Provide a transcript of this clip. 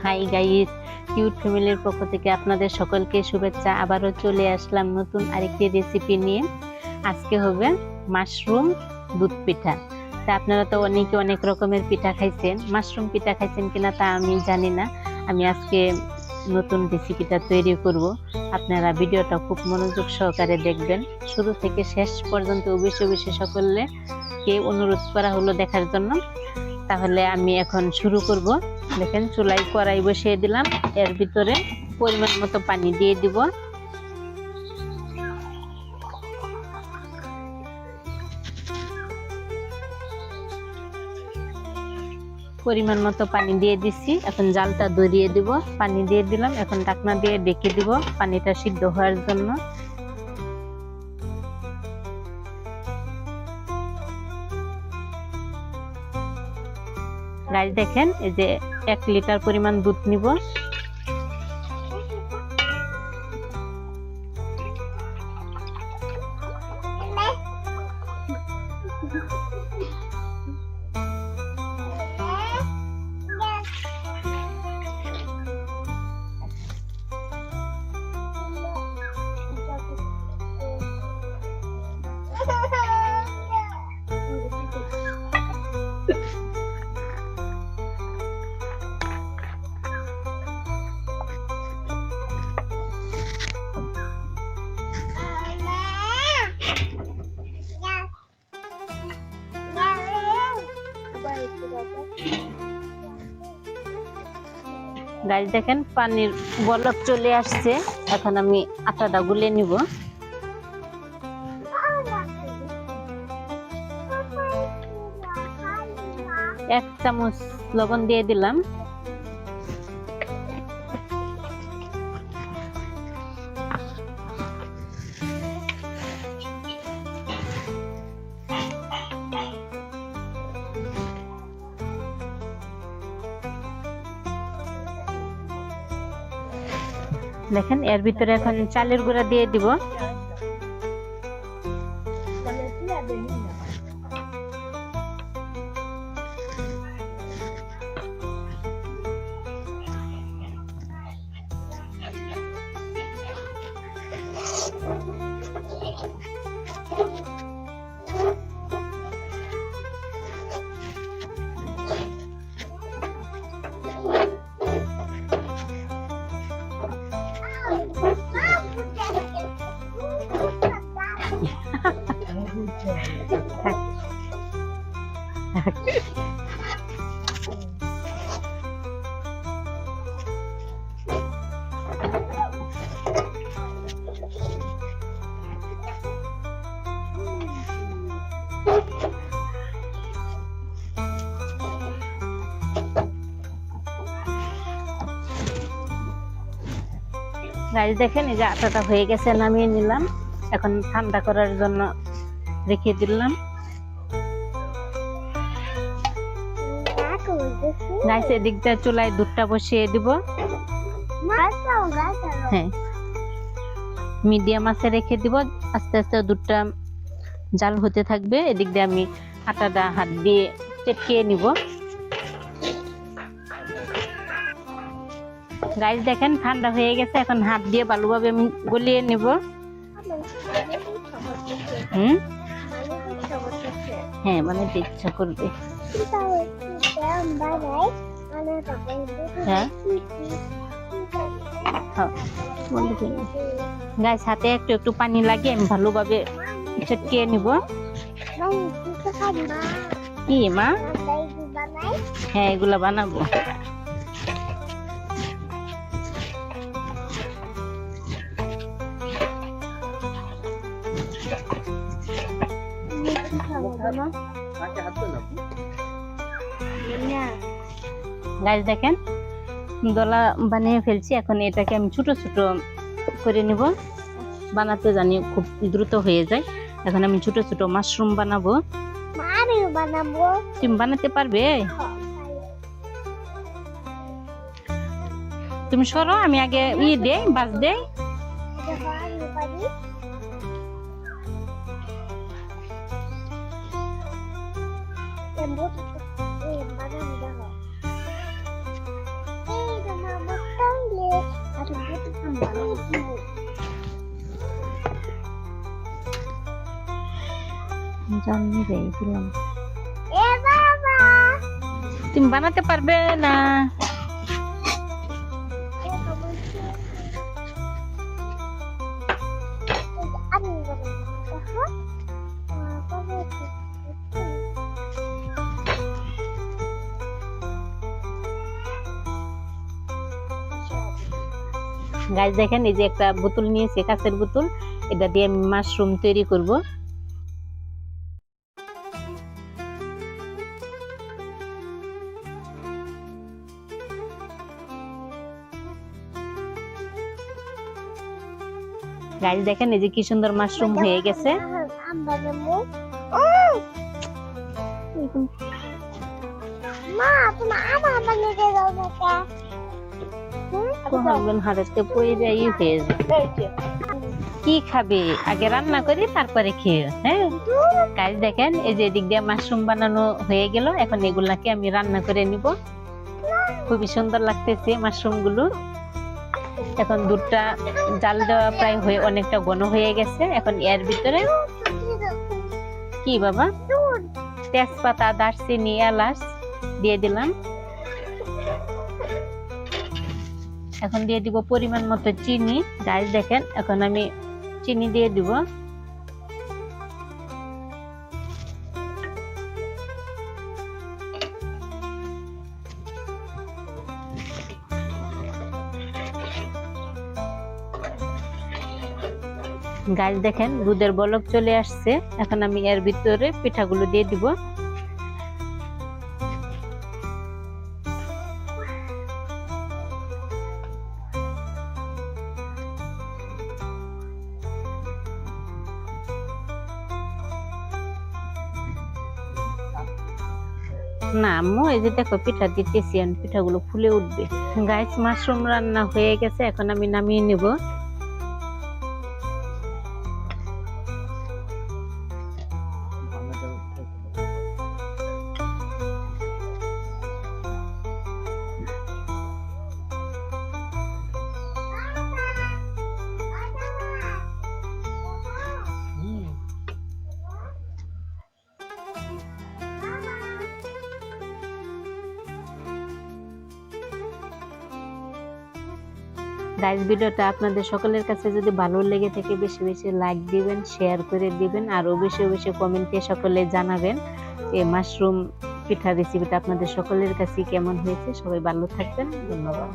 Hi guys, cute ফ্যামিলির পক্ষ থেকে আপনাদের সকলকে শুভেচ্ছা। আবারও চলে আসলাম নতুন আরেকটি রেসিপি নিয়ে। আজকে হবে মাশরুম দুধ পিঠা। তা আপনারা তো অনেকে অনেক রকমের পিঠা খাইছেন, মাশরুম পিঠা খাইছেন কিনা তা আমি জানি না। আমি আজকে নতুন রেসিপিটা তৈরি করব। আপনারা ভিডিওটা খুব মনোযোগ সহকারে দেখবেন, শুরু থেকে শেষ পর্যন্ত অবশ্যই সকলকে অনুরোধ করা হলো দেখার জন্য। তাহলে আমি এখন শুরু করব। দেখেন, চুলায় কড়াই বসিয়ে দিলাম, এর ভিতরে পরিমাণ মতো পানি দিয়ে দিব। পরিমাণ মতো পানি দিয়ে দিচ্ছি, এখন জালটা ধরিয়ে দিব। পানি দিয়ে দিলাম, এখন ঢাকনা দিয়ে ঢেকে দিব পানিটা সিদ্ধ হওয়ার জন্য। গাইস দেখেন, এই যে 1 লিটার পরিমাণ দুধ নিব। গাইস দেখেন, পানির বলক চলে আসছে। এখন আমি আটাটা গুলে নিব। এক চামচ লবণ দিয়ে দিলাম। দেখেন, এর ভিতরে এখন চালের গুঁড়া দিয়ে দিব। গাইস দেখেন, এই যে আটাটা হয়ে গেছে, নামিয়ে নিলাম। এখন ঠান্ডা করার জন্য রেখে দিলাম। গাইস এদিকটা চুলায় দুধটা বসিয়ে দিব। হ্যাঁ, মিডিয়াম আঁচে রেখে দিব। আস্তে আস্তে দুধটা জাল হতে থাকবে। এদিক দিয়ে আমি আটাটা হাত দিয়ে চেটকিয়ে নিব। গাইস দেখেন, ঠান্ডা হয়ে গেছে, এখন হাত দিয়ে ভালোভাবে আমি গলিয়ে নিব। হ্যাঁ, মানে ইচ্ছা করবে। হ্যাঁ, গাইস হাতে একটু একটু পানি লাগিয়ে আমি ভালোভাবে চেটকিয়ে নিব। কি মা? হ্যাঁ, এগুলা বানাবো। গাইস দেখেন, দলা বানিয়ে ফেলছি। এখন এটাকে আমি ছোট ছোট করে নিব। বানাতে জানি খুব দ্রুত হয়ে যায়। এখন আমি ছোট ছোট মাশরুম বানাবো। তুমি বানাতে পারবে? তুমি সরো, আমি আগে দেই, বাজ দেই। জানি রে দিলাম। তুমি বানাতে পারবে না? গাইস দেখেন, এই যে একটা বোতল নিয়েছি, কাঁচের বোতল, এটা দিয়ে আমি মাশরুম তৈরি করব। গাইস দেখেন, এই যে কি সুন্দর মাশরুম হয়ে গেছে। কি খাবে? আগে রান্না করি তারপরে খেয়ে। হ্যাঁ গাইস দেখেন, এই যে এদিক দিয়ে মাশরুম বানানো হয়ে গেল। এখন এগুলাকে আমি রান্না করে নিব। খুবই সুন্দর লাগতেছে মাশরুম গুলো। এখন দুধটা জাল দেওয়া প্রায় হয়ে অনেকটা ঘন হয়ে গেছে। এখন এর ভিতরে কি বাবা, তেজপাতা, দারচিনি, এলাচ দিয়ে দিলাম। এখন দিয়ে দিব পরিমাণ মতো চিনি। গাইস দেখেন, এখন আমি চিনি দিয়ে দিব। গাইস দেখেন, দুধের বলক চলে আসছে। এখন আমি এর ভিতরে পিঠাগুলো দিয়ে দিব। না আম্মু, এই যে দেখো পিঠা দিতেছি, পিঠাগুলো ফুলে উঠবে। গাইস মাশরুম রান্না হয়ে গেছে, এখন আমি নামিয়ে নেব। গাইস ভিডিওটা আপনাদের সকলের কাছে যদি ভালো লেগে থাকে, বেশি বেশি লাইক দিবেন, শেয়ার করে দিবেন, আর অবশ্যই অবশ্যই কমেন্টে সকলে জানাবেন এই মাশরুম পিঠা রেসিপিটা আপনাদের সকলের কাছে কেমন হয়েছে। সবাই ভালো থাকবেন, ধন্যবাদ।